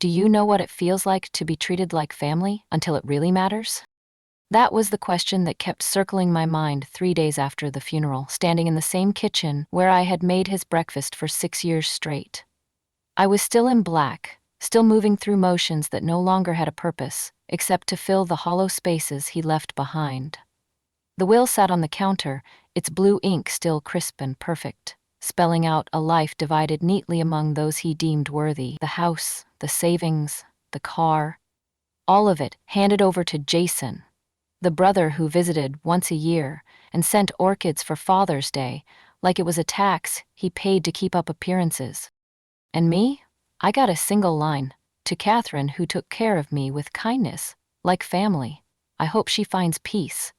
Do you know what it feels like to be treated like family until it really matters? That was the question that kept circling my mind 3 days after the funeral, standing in the same kitchen where I had made his breakfast for 6 years straight. I was still in black, still moving through motions that no longer had a purpose, except to fill the hollow spaces he left behind. The will sat on the counter, its blue ink still crisp and perfect, spelling out a life divided neatly among those he deemed worthy: the house, the savings, the car, all of it handed over to Jason, the brother who visited once a year and sent orchids for Father's Day, like it was a tax he paid to keep up appearances. And me? I got a single line: to Catherine, who took care of me with kindness, like family. I hope she finds peace.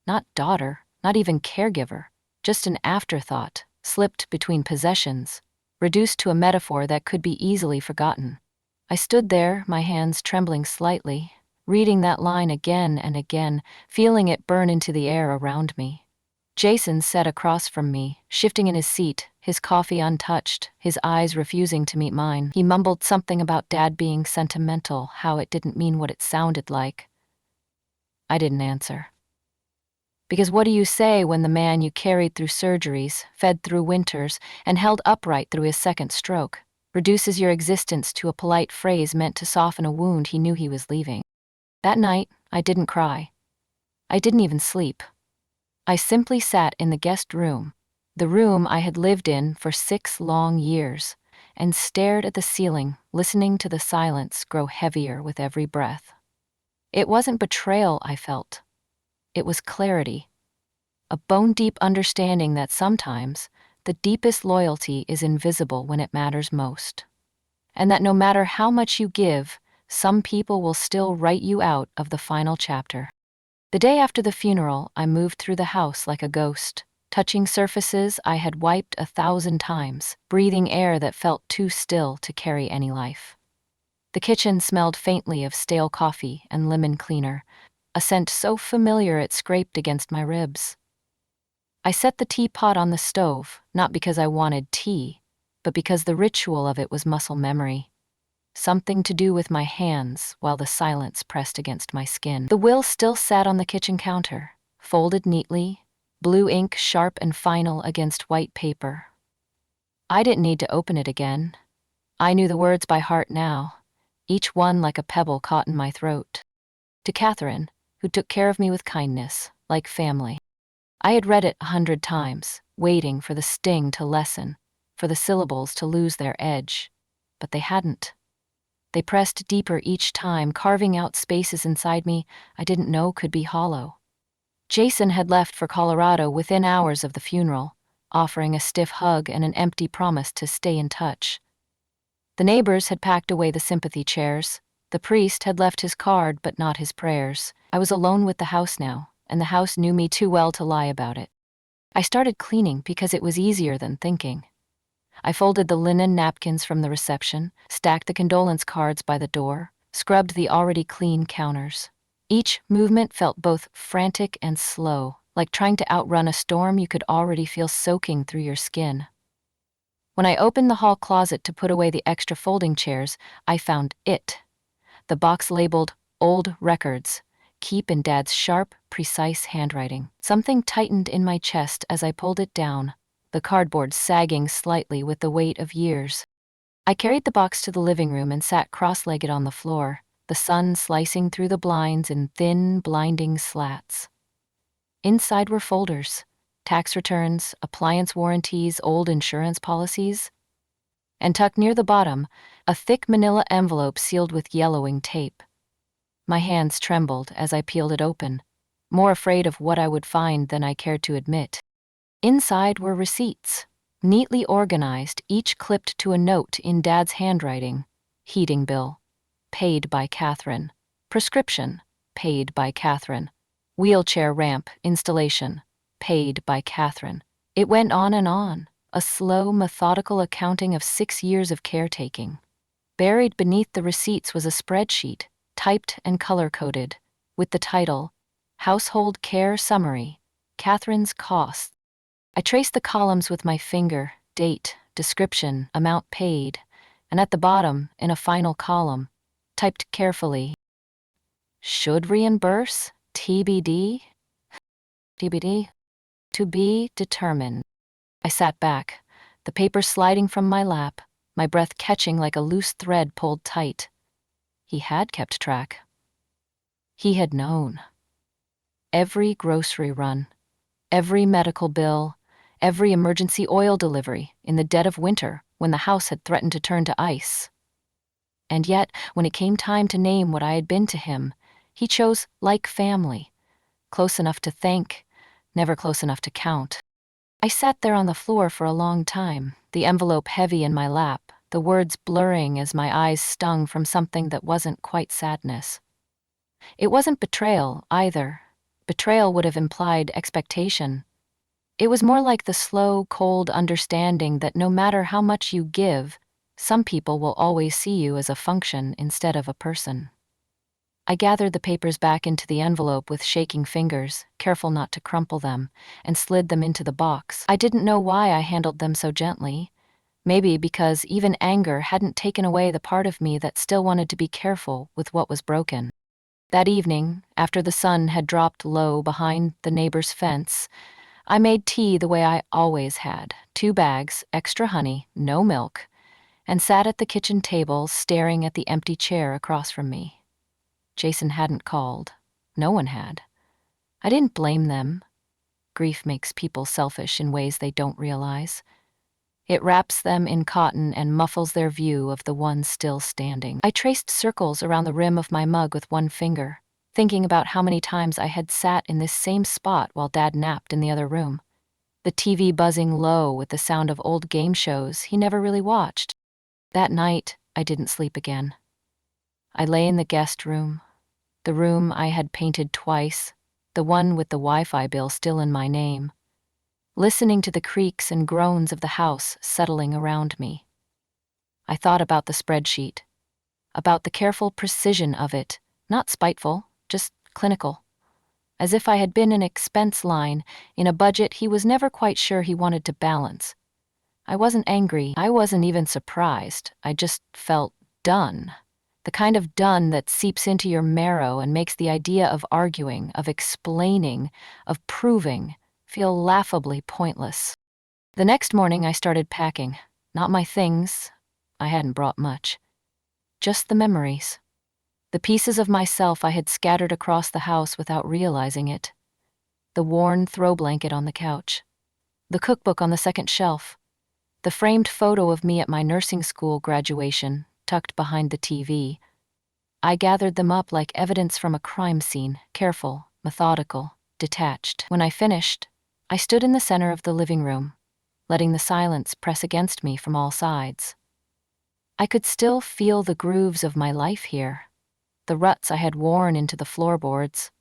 Not daughter, not even caregiver, just an afterthought, slipped between possessions, reduced to a metaphor that could be easily forgotten. I stood there, my hands trembling slightly, reading that line again and again, feeling it burn into the air around me. Jason sat across from me, shifting in his seat, his coffee untouched, his eyes refusing to meet mine. He mumbled something about Dad being sentimental, how it didn't mean what it sounded like. I didn't answer. Because what do you say when the man you carried through surgeries, fed through winters, and held upright through his second stroke, reduces your existence to a polite phrase meant to soften a wound he knew he was leaving? That night, I didn't cry. I didn't even sleep. I simply sat in the guest room, the room I had lived in for 6 long years, and stared at the ceiling, listening to the silence grow heavier with every breath. It wasn't betrayal I felt. It was clarity, a bone-deep understanding that sometimes the deepest loyalty is invisible when it matters most, and that no matter how much you give, some people will still write you out of the final chapter. The day after the funeral, I moved through the house like a ghost, touching surfaces I had wiped 1,000 times, breathing air that felt too still to carry any life. The kitchen smelled faintly of stale coffee and lemon cleaner, a scent so familiar it scraped against my ribs. I set the teapot on the stove, not because I wanted tea, but because the ritual of it was muscle memory. Something to do with my hands while the silence pressed against my skin. The will still sat on the kitchen counter, folded neatly, blue ink sharp and final against white paper. I didn't need to open it again. I knew the words by heart now, each one like a pebble caught in my throat. To Catherine, who took care of me with kindness, like family. I had read it 100 times, waiting for the sting to lessen, for the syllables to lose their edge. But they hadn't. They pressed deeper each time, carving out spaces inside me I didn't know could be hollow. Jason had left for Colorado within hours of the funeral, offering a stiff hug and an empty promise to stay in touch. The neighbors had packed away the sympathy chairs. The priest had left his card but not his prayers. I was alone with the house now, and the house knew me too well to lie about it. I started cleaning because it was easier than thinking. I folded the linen napkins from the reception, stacked the condolence cards by the door, scrubbed the already clean counters. Each movement felt both frantic and slow, like trying to outrun a storm you could already feel soaking through your skin. When I opened the hall closet to put away the extra folding chairs, I found it. The box labeled Old Records, keep in Dad's sharp, precise handwriting. Something tightened in my chest as I pulled it down, the cardboard sagging slightly with the weight of years. I carried the box to the living room and sat cross-legged on the floor, the sun slicing through the blinds in thin, blinding slats. Inside were folders, tax returns, appliance warranties, old insurance policies. And tucked near the bottom, a thick manila envelope sealed with yellowing tape. My hands trembled as I peeled it open, more afraid of what I would find than I cared to admit. Inside were receipts, neatly organized, each clipped to a note in Dad's handwriting. Heating bill, paid by Catherine. Prescription, paid by Catherine. Wheelchair ramp installation, paid by Catherine. It went on and on, a slow, methodical accounting of 6 years of caretaking. Buried beneath the receipts was a spreadsheet, typed and color-coded, with the title, Household Care Summary, Catherine's Costs. I traced the columns with my finger: date, description, amount paid, and at the bottom, in a final column, typed carefully, "Should reimburse? TBD? TBD? To be determined." I sat back, the paper sliding from my lap, my breath catching like a loose thread pulled tight. He had kept track. He had known. Every grocery run, every medical bill, every emergency oil delivery in the dead of winter when the house had threatened to turn to ice. And yet, when it came time to name what I had been to him, he chose like family, close enough to thank, never close enough to count. I sat there on the floor for a long time, the envelope heavy in my lap, the words blurring as my eyes stung from something that wasn't quite sadness. It wasn't betrayal, either. Betrayal would have implied expectation. It was more like the slow, cold understanding that no matter how much you give, some people will always see you as a function instead of a person. I gathered the papers back into the envelope with shaking fingers, careful not to crumple them, and slid them into the box. I didn't know why I handled them so gently. Maybe because even anger hadn't taken away the part of me that still wanted to be careful with what was broken. That evening, after the sun had dropped low behind the neighbor's fence, I made tea the way I always had, 2 bags, extra honey, no milk, and sat at the kitchen table staring at the empty chair across from me. Jason hadn't called. No one had. I didn't blame them. Grief makes people selfish in ways they don't realize. It wraps them in cotton and muffles their view of the one still standing. I traced circles around the rim of my mug with one finger, thinking about how many times I had sat in this same spot while Dad napped in the other room, the TV buzzing low with the sound of old game shows he never really watched. That night, I didn't sleep again. I lay in the guest room, the room I had painted twice, the one with the Wi-Fi bill still in my name, listening to the creaks and groans of the house settling around me. I thought about the spreadsheet, about the careful precision of it, not spiteful, just clinical. As if I had been an expense line in a budget he was never quite sure he wanted to balance. I wasn't angry, I wasn't even surprised, I just felt done. The kind of done that seeps into your marrow and makes the idea of arguing, of explaining, of proving, feel laughably pointless. The next morning I started packing. Not my things. I hadn't brought much. Just the memories. The pieces of myself I had scattered across the house without realizing it. The worn throw blanket on the couch. The cookbook on the second shelf. The framed photo of me at my nursing school graduation, tucked behind the TV. I gathered them up like evidence from a crime scene, careful, methodical, detached. When I finished, I stood in the center of the living room, letting the silence press against me from all sides. I could still feel the grooves of my life here, the ruts I had worn into the floorboards,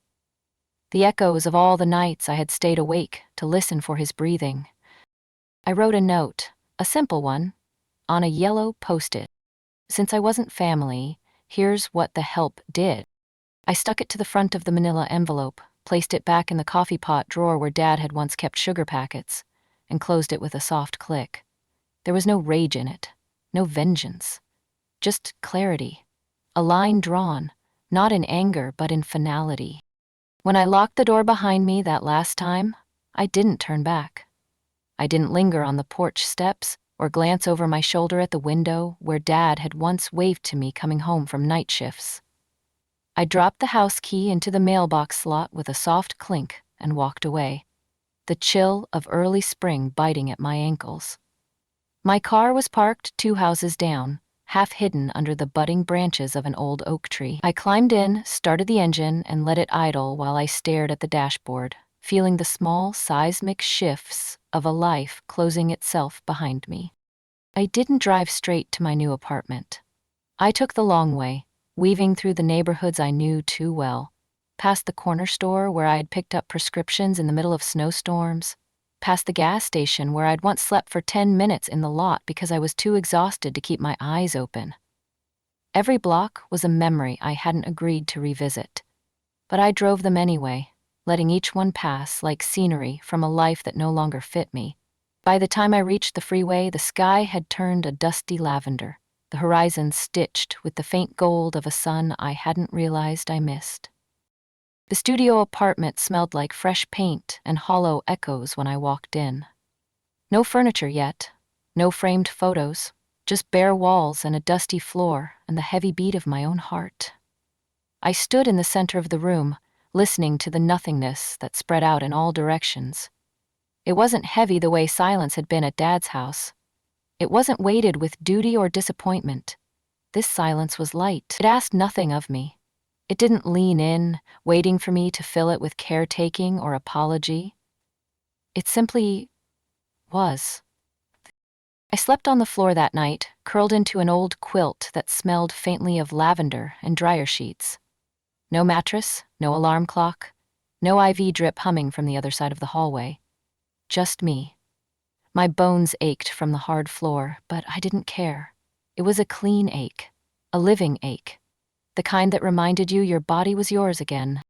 the echoes of all the nights I had stayed awake to listen for his breathing. I wrote a note, a simple one, on a yellow Post-it. Since I wasn't family, here's what the help did. I stuck it to the front of the manila envelope, placed it back in the coffee pot drawer where Dad had once kept sugar packets, and closed it with a soft click. There was no rage in it, no vengeance, just clarity. A line drawn, not in anger but in finality. When I locked the door behind me that last time, I didn't turn back. I didn't linger on the porch steps or glance over my shoulder at the window where Dad had once waved to me coming home from night shifts. I dropped the house key into the mailbox slot with a soft clink and walked away, the chill of early spring biting at my ankles. My car was parked 2 houses down, half hidden under the budding branches of an old oak tree. I climbed in, started the engine, and let it idle while I stared at the dashboard, feeling the small seismic shifts of a life closing itself behind me. I didn't drive straight to my new apartment. I took the long way, weaving through the neighborhoods I knew too well, past the corner store where I had picked up prescriptions in the middle of snowstorms, past the gas station where I'd once slept for 10 minutes in the lot because I was too exhausted to keep my eyes open. Every block was a memory I hadn't agreed to revisit, but I drove them anyway, letting each one pass like scenery from a life that no longer fit me. By the time I reached the freeway, the sky had turned a dusty lavender, the horizon stitched with the faint gold of a sun I hadn't realized I missed. The studio apartment smelled like fresh paint and hollow echoes when I walked in. No furniture yet, no framed photos, just bare walls and a dusty floor and the heavy beat of my own heart. I stood in the center of the room, listening to the nothingness that spread out in all directions. It wasn't heavy the way silence had been at Dad's house. It wasn't weighted with duty or disappointment. This silence was light. It asked nothing of me. It didn't lean in, waiting for me to fill it with caretaking or apology. It simply was. I slept on the floor that night, curled into an old quilt that smelled faintly of lavender and dryer sheets. No mattress, no alarm clock, no IV drip humming from the other side of the hallway. Just me. My bones ached from the hard floor, but I didn't care. It was a clean ache, a living ache, the kind that reminded you your body was yours again.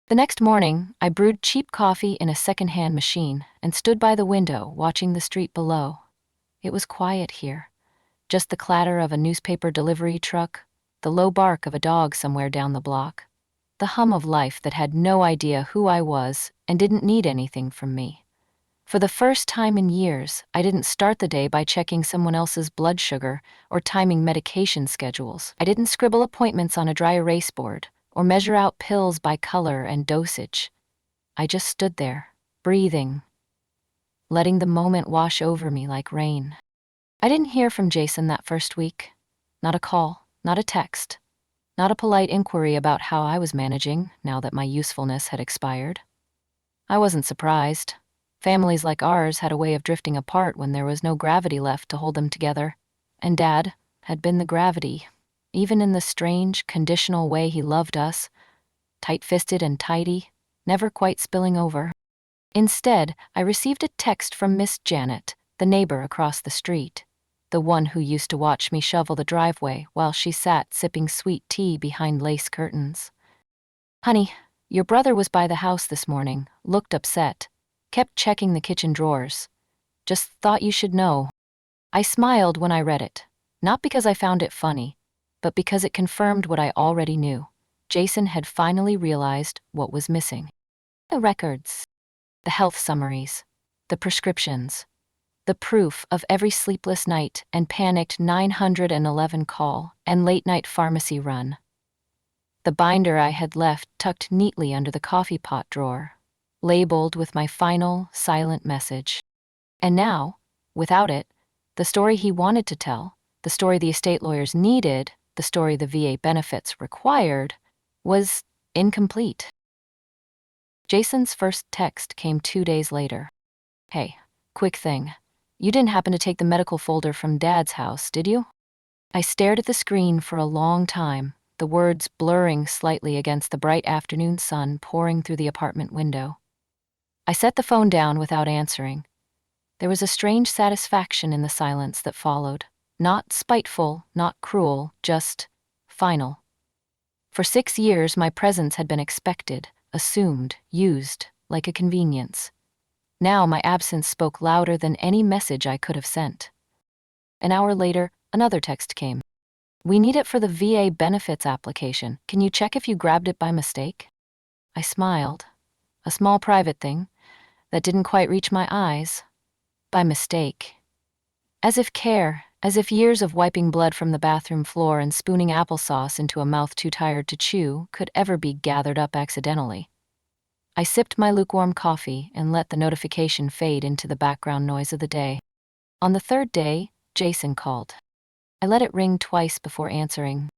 The next morning, I brewed cheap coffee in a second-hand machine and stood by the window watching the street below. It was quiet here, just the clatter of a newspaper delivery truck, the low bark of a dog somewhere down the block, the hum of life that had no idea who I was and didn't need anything from me. For the first time in years, I didn't start the day by checking someone else's blood sugar or timing medication schedules. I didn't scribble appointments on a dry erase board or measure out pills by color and dosage. I just stood there, breathing, letting the moment wash over me like rain. I didn't hear from Jason that first week. Not a call, not a text, not a polite inquiry about how I was managing now that my usefulness had expired. I wasn't surprised. Families like ours had a way of drifting apart when there was no gravity left to hold them together, and Dad had been the gravity, even in the strange, conditional way he loved us, tight-fisted and tidy, never quite spilling over. Instead, I received a text from Miss Janet, the neighbor across the street, the one who used to watch me shovel the driveway while she sat sipping sweet tea behind lace curtains. "Honey, your brother was by the house this morning, looked upset, kept checking the kitchen drawers. Just thought you should know." I smiled when I read it, not because I found it funny, but because it confirmed what I already knew. Jason had finally realized what was missing. The records, the health summaries, the prescriptions, the proof of every sleepless night and panicked 911 call and late-night pharmacy run. The binder I had left tucked neatly under the coffee pot drawer, labeled with my final, silent message. And now, without it, the story he wanted to tell, the story the estate lawyers needed, the story the VA benefits required, was incomplete. Jason's first text came 2 days later. "Hey, quick thing. You didn't happen to take the medical folder from Dad's house, did you?" I stared at the screen for a long time, the words blurring slightly against the bright afternoon sun pouring through the apartment window. I set the phone down without answering. There was a strange satisfaction in the silence that followed. Not spiteful, not cruel, just final. For 6 years, my presence had been expected, assumed, used, like a convenience. Now my absence spoke louder than any message I could have sent. An hour later, another text came. "We need it for the VA benefits application. Can you check if you grabbed it by mistake?" I smiled. A small private thing that didn't quite reach my eyes. By mistake. As if care, as if years of wiping blood from the bathroom floor and spooning applesauce into a mouth too tired to chew could ever be gathered up accidentally. I sipped my lukewarm coffee and let the notification fade into the background noise of the day. On the third day, Jason called. I let it ring twice before answering.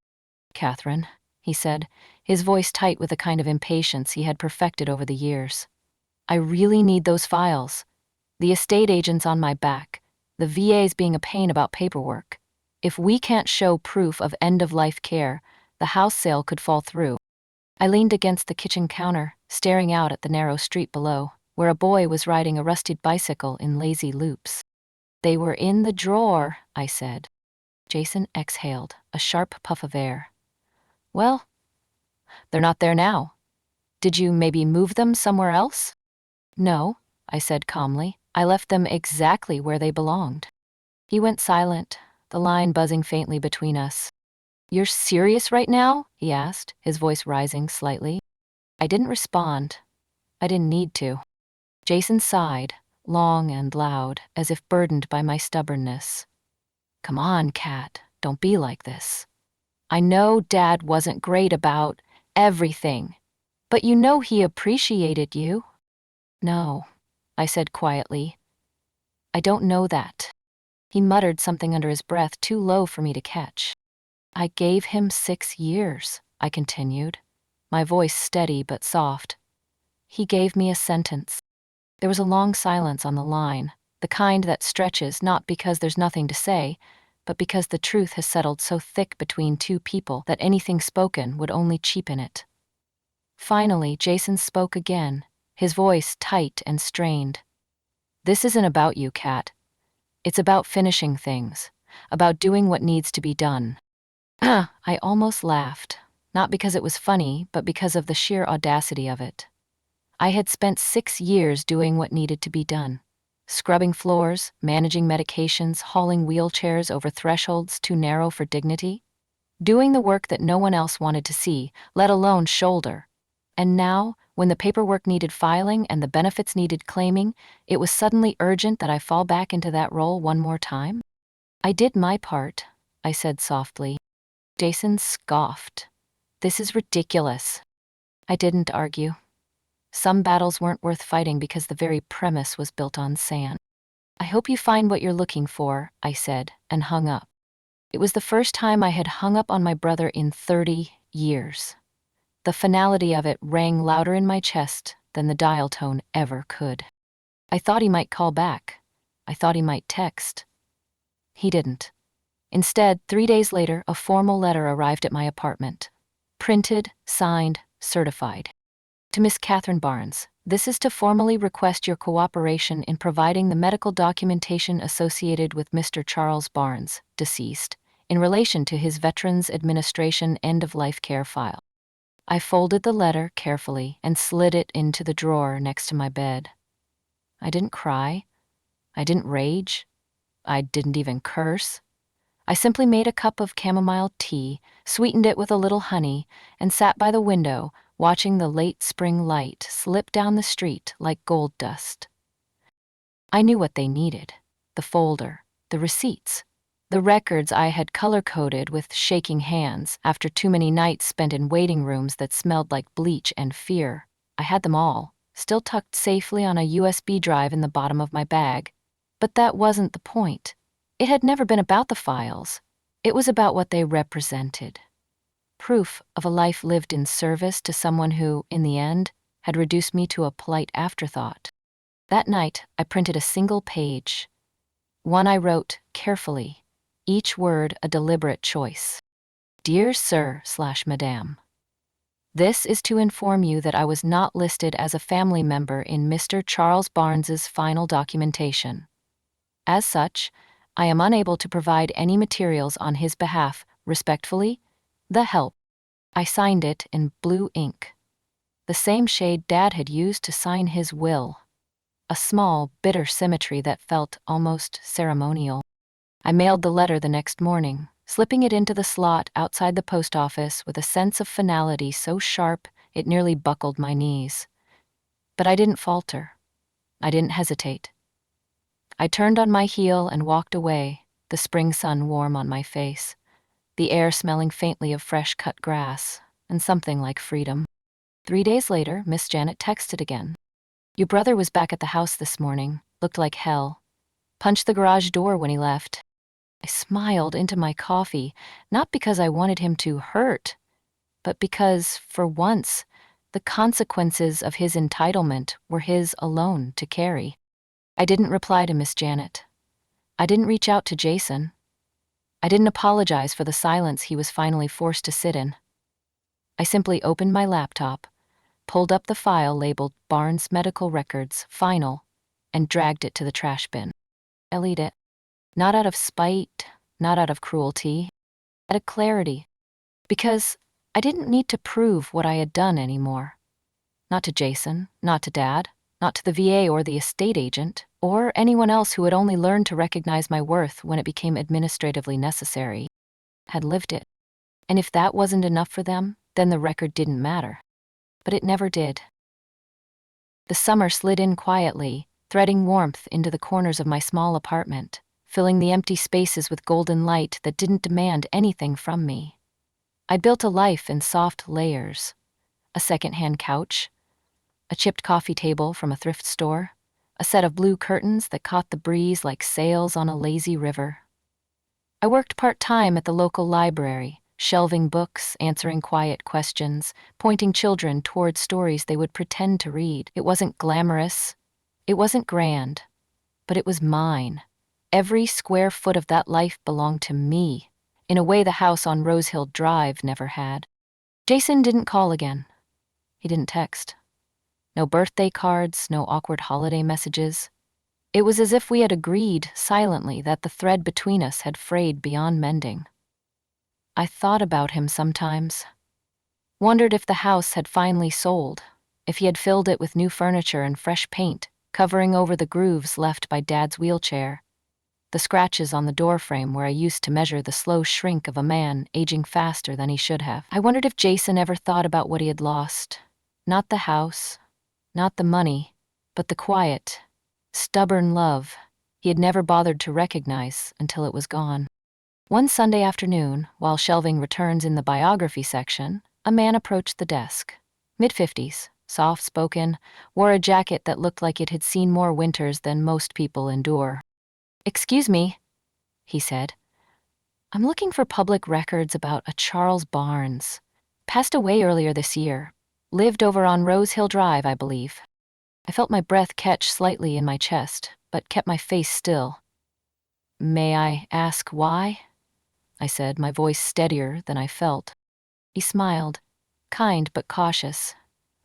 "Catherine," he said, his voice tight with a kind of impatience he had perfected over the years. "I really need those files. The estate agent's on my back. The VA's being a pain about paperwork. If we can't show proof of end-of-life care, the house sale could fall through." I leaned against the kitchen counter, staring out at the narrow street below, where a boy was riding a rusted bicycle in lazy loops. "They were in the drawer," I said. Jason exhaled, a sharp puff of air. "Well, they're not there now. Did you maybe move them somewhere else?" "No," I said calmly. "I left them exactly where they belonged." He went silent, the line buzzing faintly between us. "You're serious right now?" he asked, his voice rising slightly. I didn't respond. I didn't need to. Jason sighed, long and loud, as if burdened by my stubbornness. "Come on, Kat, don't be like this. I know Dad wasn't great about everything, but you know he appreciated you." "No," I said quietly. "I don't know that." He muttered something under his breath too low for me to catch. "I gave him 6 years," I continued, my voice steady but soft. "He gave me a sentence." There was a long silence on the line, the kind that stretches not because there's nothing to say, but because the truth has settled so thick between two people that anything spoken would only cheapen it. Finally, Jason spoke again, his voice tight and strained. "This isn't about you, Kat. It's about finishing things, about doing what needs to be done." I almost laughed, not because it was funny, but because of the sheer audacity of it. I had spent 6 years doing what needed to be done. Scrubbing floors, managing medications, hauling wheelchairs over thresholds too narrow for dignity. Doing the work that no one else wanted to see, let alone shoulder. And now, when the paperwork needed filing and the benefits needed claiming, it was suddenly urgent that I fall back into that role one more time? "I did my part," I said softly. Jason scoffed. "This is ridiculous." I didn't argue. Some battles weren't worth fighting because the very premise was built on sand. "I hope you find what you're looking for," I said, and hung up. It was the first time I had hung up on my brother in 30 years. The finality of it rang louder in my chest than the dial tone ever could. I thought he might call back. I thought he might text. He didn't. Instead, 3 days later, a formal letter arrived at my apartment. Printed, signed, certified. "To Miss Catherine Barnes, this is to formally request your cooperation in providing the medical documentation associated with Mr. Charles Barnes, deceased, in relation to his Veterans Administration end-of-life care file." I folded the letter carefully and slid it into the drawer next to my bed. I didn't cry. I didn't rage. I didn't even curse. I simply made a cup of chamomile tea, sweetened it with a little honey, and sat by the window, watching the late spring light slip down the street like gold dust. I knew what they needed: the folder, the receipts, the records I had color-coded with shaking hands after too many nights spent in waiting rooms that smelled like bleach and fear. I had them all, still tucked safely on a USB drive in the bottom of my bag. But that wasn't the point. It had never been about the files. It was about what they represented. Proof of a life lived in service to someone who, in the end, had reduced me to a polite afterthought. That night, I printed a single page. One I wrote carefully, each word a deliberate choice. "Dear Sir/Madam, this is to inform you that I was not listed as a family member in Mr. Charles Barnes's final documentation. As such, I am unable to provide any materials on his behalf. Respectfully, The Help." I signed it in blue ink, the same shade Dad had used to sign his will. A small, bitter symmetry that felt almost ceremonial. I mailed the letter the next morning, slipping it into the slot outside the post office with a sense of finality so sharp it nearly buckled my knees. But I didn't falter. I didn't hesitate. I turned on my heel and walked away, the spring sun warm on my face, the air smelling faintly of fresh-cut grass, and something like freedom. 3 days later, Miss Janet texted again. "Your brother was back at the house this morning, looked like hell. Punched the garage door when he left." I smiled into my coffee, not because I wanted him to hurt, but because, for once, the consequences of his entitlement were his alone to carry. I didn't reply to Miss Janet. I didn't reach out to Jason. I didn't apologize for the silence he was finally forced to sit in. I simply opened my laptop, pulled up the file labeled Barnes Medical Records, Final, and dragged it to the trash bin. I deleted it. Not out of spite, not out of cruelty, out of clarity. Because I didn't need to prove what I had done anymore. Not to Jason, not to Dad, not to the VA or the estate agent, or anyone else who had only learned to recognize my worth when it became administratively necessary, had lived it. And if that wasn't enough for them, then the record didn't matter. But it never did. The summer slid in quietly, threading warmth into the corners of my small apartment, filling the empty spaces with golden light that didn't demand anything from me. I built a life in soft layers. A second-hand couch, a chipped coffee table from a thrift store, a set of blue curtains that caught the breeze like sails on a lazy river. I worked part-time at the local library, shelving books, answering quiet questions, pointing children toward stories they would pretend to read. It wasn't glamorous, it wasn't grand, but it was mine. Every square foot of that life belonged to me, in a way the house on Rose Hill Drive never had. Jason didn't call again. He didn't text. No birthday cards, no awkward holiday messages. It was as if we had agreed silently that the thread between us had frayed beyond mending. I thought about him sometimes. Wondered if the house had finally sold, if he had filled it with new furniture and fresh paint, covering over the grooves left by Dad's wheelchair, the scratches on the doorframe where I used to measure the slow shrink of a man aging faster than he should have. I wondered if Jason ever thought about what he had lost. Not the house, not the money, but the quiet, stubborn love he had never bothered to recognize until it was gone. One Sunday afternoon, while shelving returns in the biography section, a man approached the desk. Mid-50s, soft-spoken, wore a jacket that looked like it had seen more winters than most people endure. "Excuse me," he said. "I'm looking for public records about a Charles Barnes. Passed away earlier this year. Lived over on Rose Hill Drive, I believe." I felt my breath catch slightly in my chest, but kept my face still. "May I ask why?" I said, my voice steadier than I felt. He smiled, kind but cautious.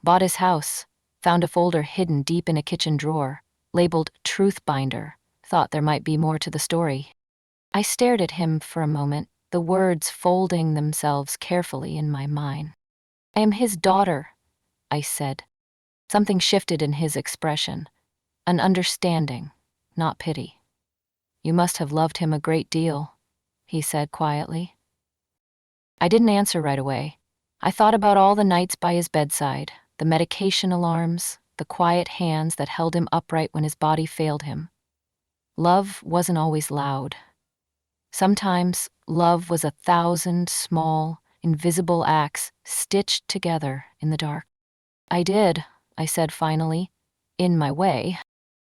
"Bought his house, found a folder hidden deep in a kitchen drawer, labeled Truth Binder, thought there might be more to the story." I stared at him for a moment, the words folding themselves carefully in my mind. "I am his daughter," I said. Something shifted in his expression, an understanding, not pity. "You must have loved him a great deal," he said quietly. I didn't answer right away. I thought about all the nights by his bedside, the medication alarms, the quiet hands that held him upright when his body failed him. Love wasn't always loud. Sometimes love was 1,000 small, invisible acts stitched together in the dark. "I did," I said finally, "in my way."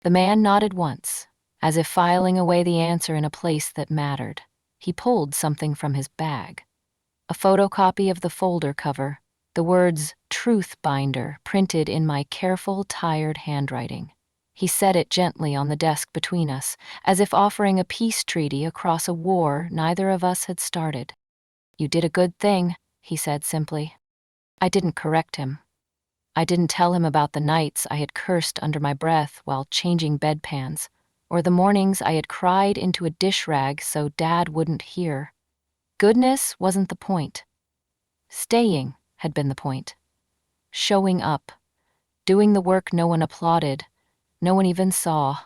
The man nodded once, as if filing away the answer in a place that mattered. He pulled something from his bag. A photocopy of the folder cover, the words Truth Binder printed in my careful, tired handwriting. He set it gently on the desk between us, as if offering a peace treaty across a war neither of us had started. "You did a good thing," he said simply. I didn't correct him. I didn't tell him about the nights I had cursed under my breath while changing bedpans, or the mornings I had cried into a dish rag so Dad wouldn't hear. Goodness wasn't the point. Staying had been the point. Showing up, doing the work no one applauded, no one even saw.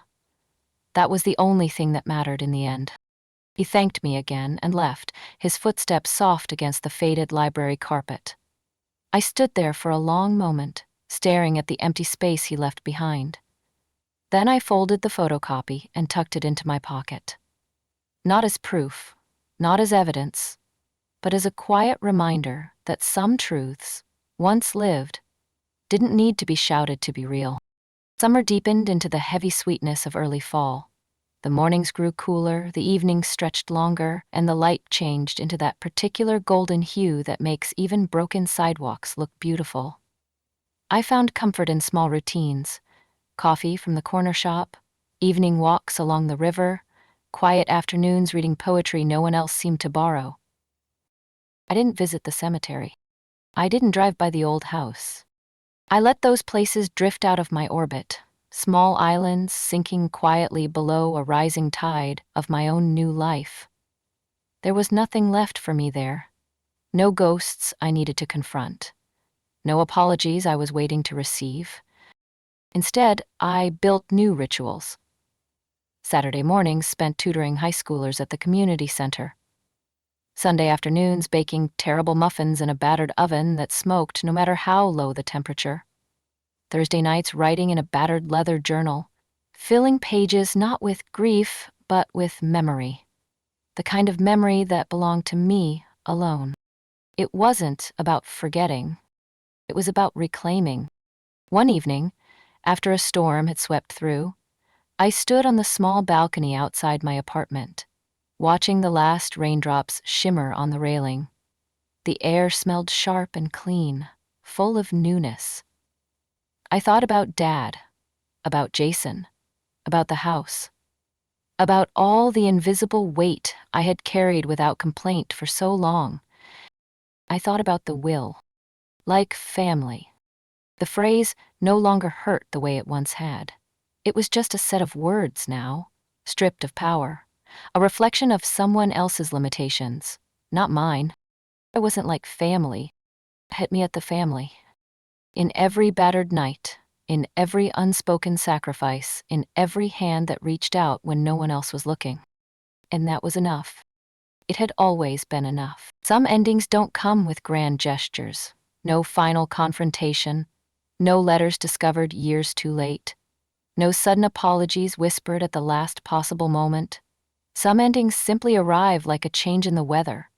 That was the only thing that mattered in the end. He thanked me again and left, his footsteps soft against the faded library carpet. I stood there for a long moment, staring at the empty space he left behind. Then I folded the photocopy and tucked it into my pocket. Not as proof, not as evidence, but as a quiet reminder that some truths, once lived, didn't need to be shouted to be real. Summer deepened into the heavy sweetness of early fall. The mornings grew cooler, the evenings stretched longer, and the light changed into that particular golden hue that makes even broken sidewalks look beautiful. I found comfort in small routines: coffee from the corner shop, evening walks along the river, quiet afternoons reading poetry no one else seemed to borrow. I didn't visit the cemetery. I didn't drive by the old house. I let those places drift out of my orbit, small islands sinking quietly below a rising tide of my own new life. There was nothing left for me there. No ghosts I needed to confront. No apologies I was waiting to receive. Instead, I built new rituals, Saturday mornings spent tutoring high schoolers at the community center. Sunday afternoons baking terrible muffins in a battered oven that smoked no matter how low the temperature. Thursday nights writing in a battered leather journal, filling pages not with grief, but with memory. The kind of memory that belonged to me alone. It wasn't about forgetting. It was about reclaiming. One evening, after a storm had swept through, I stood on the small balcony outside my apartment, watching the last raindrops shimmer on the railing. The air smelled sharp and clean, full of newness. I thought about Dad, about Jason, about the house, about all the invisible weight I had carried without complaint for so long. I thought about the will, like family. The phrase no longer hurt the way it once had. It was just a set of words now, stripped of power, a reflection of someone else's limitations, not mine. I wasn't like family. Hit me at the family. In every battered night, in every unspoken sacrifice, in every hand that reached out when no one else was looking. And that was enough. It had always been enough. Some endings don't come with grand gestures. No final confrontation. No letters discovered years too late. No sudden apologies whispered at the last possible moment. Some endings simply arrive like a change in the weather.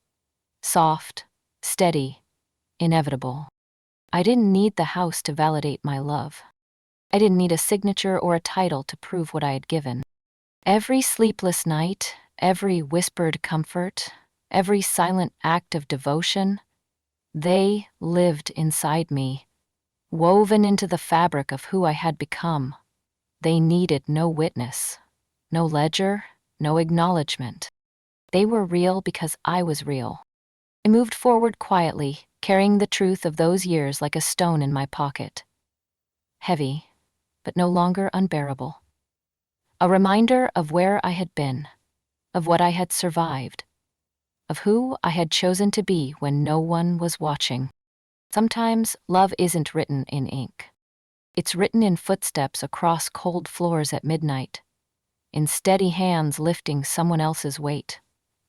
Soft, steady, inevitable. I didn't need the house to validate my love. I didn't need a signature or a title to prove what I had given. Every sleepless night, every whispered comfort, every silent act of devotion, they lived inside me, woven into the fabric of who I had become. They needed no witness, no ledger, no acknowledgement. They were real because I was real. I moved forward quietly, carrying the truth of those years like a stone in my pocket. Heavy, but no longer unbearable. A reminder of where I had been, of what I had survived, of who I had chosen to be when no one was watching. Sometimes love isn't written in ink. It's written in footsteps across cold floors at midnight, in steady hands lifting someone else's weight,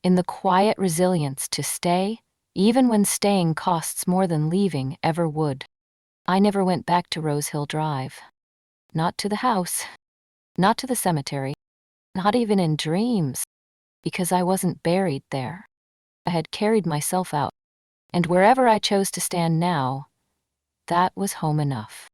in the quiet resilience to stay, even when staying costs more than leaving ever would. I never went back to Rose Hill Drive. Not to the house, not to the cemetery, not even in dreams, because I wasn't buried there. I had carried myself out, and wherever I chose to stand now, that was home enough.